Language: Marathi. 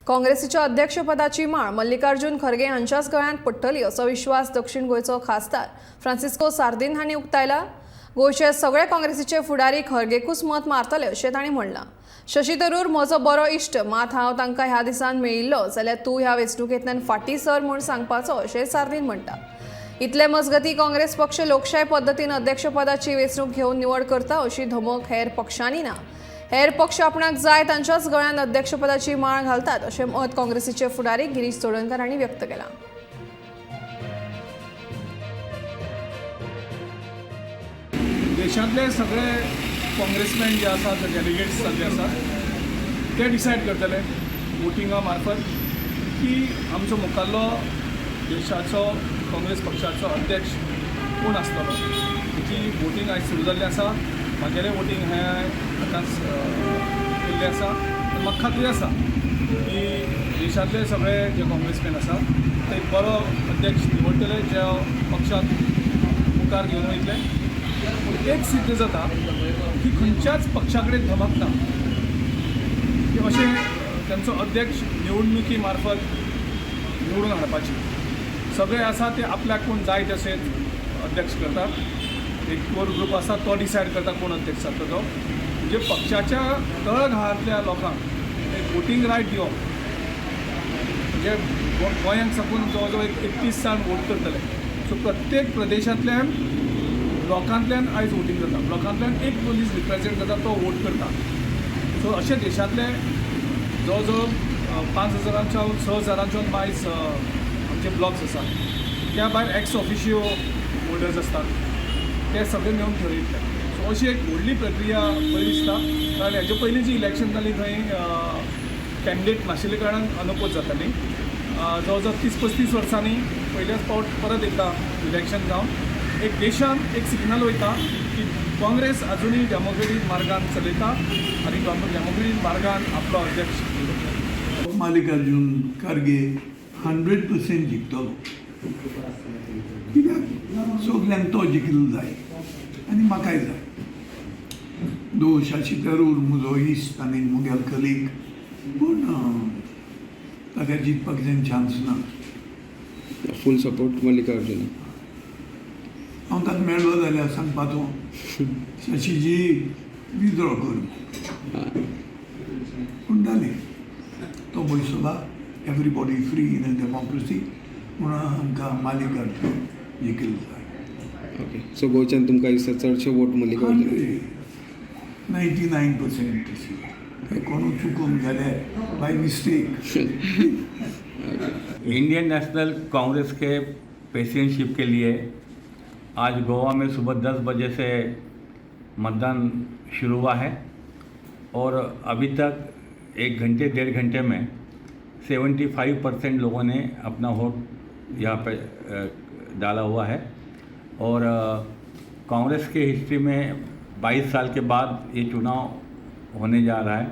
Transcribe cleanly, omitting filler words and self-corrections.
काँग्रेसीच्या अध्यक्षपदाची माळ मल्लिकार्जुन खरगे यांच्याच गळ्यांत पडटली असो विश्वास दक्षिण गोयचो खासदार फ्रांसिस्को सार्दिन हांणी उक्तायला। गोयचे सगळे काँग्रेसीचे फुडारी खरगेकूच मत मारतले अशें तांणी म्हणलां। शशी थरूर म्हजो बरो इश्ट, मात हांव तांकां ह्या दिसान मेळिल्लो जाल्यार तूं ह्या वेंचणुकेंतल्यान फाटीं सर म्हूण सांगपाचो अशेंय सार्दिन म्हणटा। इतले मजगतीं काँग्रेस पक्ष लोकशाय पद्दतीन अध्यक्षपदाची वेंचणूक घेवन निवड करता अशी धमक हेर पक्षांनी ना। हेर पक्ष आपणाक जाय तांच्याच गळ्यांत अध्यक्षपदाची माळ घालतात अशें मत काँग्रेसीचे फुडारी गिरीश चोडणकर हांणी व्यक्त केलां। देशांतले सगळे काँग्रेसमॅन जे आसात, डेलिगेट्स जे आसात ते डिसायड करतले वोटिंगा मार्फत की आमचो मुखाल्लो देशाचो काँग्रेस पक्षाचो अध्यक्ष कोण आसतलो। तेची वोटींग आयज सुरू जाल्लें आसा, म्हागेलें वोटींग हें आतांच केल्लें आसा। म्हाका खात्री आसा की देशांतले सगळे जे काँग्रेसमॅन आसात ते बरो अध्यक्ष निवडटले जे पक्षाक मुखार घेवन वयतले। पूण एक सिद्ध जाता की खंयच्याच पक्षा कडेन धमक ना की अशें तांचो अध्यक्ष निवडणुकी मार्फत निवडून हाडपाची। सगळे आसा ते आपल्याक कोण जाय तशें अध्यक्ष करतात। एक कोर ग्रूप आसा तो डिसायड करता कोण अध्यक्ष जाता तो। म्हणजे पक्षाच्या तळघातल्या लोकांक एक वोटींग रायट दिवप, म्हणजे गोंयांत साकून जवळ जवळ 31 जाण वोट करतले। सो प्रत्येक प्रदेशांतल्यान लोकांतल्यान आयज वोटींग जाता, लोकांतल्यान एक मनीस रिप्रेझेंट जाता तो वोट करता। सो अशे देशांतले जवळ जवळ 5,000च्या 6,000च्यान आयज आमचे ब्लॉक्स आसात। त्या भायर एक्स ऑफिशियो वोटर्स असतात, ते सगळे मेळून ठरयतले। सो अशी एक व्हडली प्रक्रिया पळय दिसता। कारण हेजे पयलीं जी इलेक्शन जाली थंय कॅन्डिडेट नाशिल्ले कारणान अनपोज जाताली। जवळ जवळ 30-35 वर्सांनी पयल्याच फावट परत एकदा इलेक्शन जावन एक देशान एक सिग्नल वयता की काँग्रेस अजुनूय डेमोक्रेटीक मार्गान चलयता आनी डेमोक्रेटीक मार्गान आपलो अध्यक्ष निवडटा। मल्लिकार्जुन खरगे 100% जिखतलो, कित्याक सगल्यांक तो जिखलो जाय आनी म्हाकाय जाय। दो शशी थरूर म्हजो इश्ट आनी मुगेल कलीग, पूण ताका जिखपाक चान्स ना। फूल सपोर्ट मल्लिकार्जुन। हांव ताका मेळ्ळो जाल्यार सांगपाचो शशीजी विथड्रॉ कर, पूण जालें तो बसला। Everybody free in a democracy, म्हणून आमकां मल्लिकार्जुन जिखलो जाय। ओके, सो गोंयच्यान तुमकां दिसता चडशे वोट मल्लिकार्जुन? 99% तशी। कोण चुकून गेले by mistake. Indian national Congress के प्रेसिडेंटशिप के लिए आज गोवा में सुबह 10 बजे से मतदान शुरू हुआ है और अभी तक 1 घंटे 1.5 घंटे में 75% लोगों ने अपना वोट यहाँ पे डाला हुआ है। और कांग्रेस के हिस्ट्री में 22 साल के बाद ये चुनाव होने जा रहा है।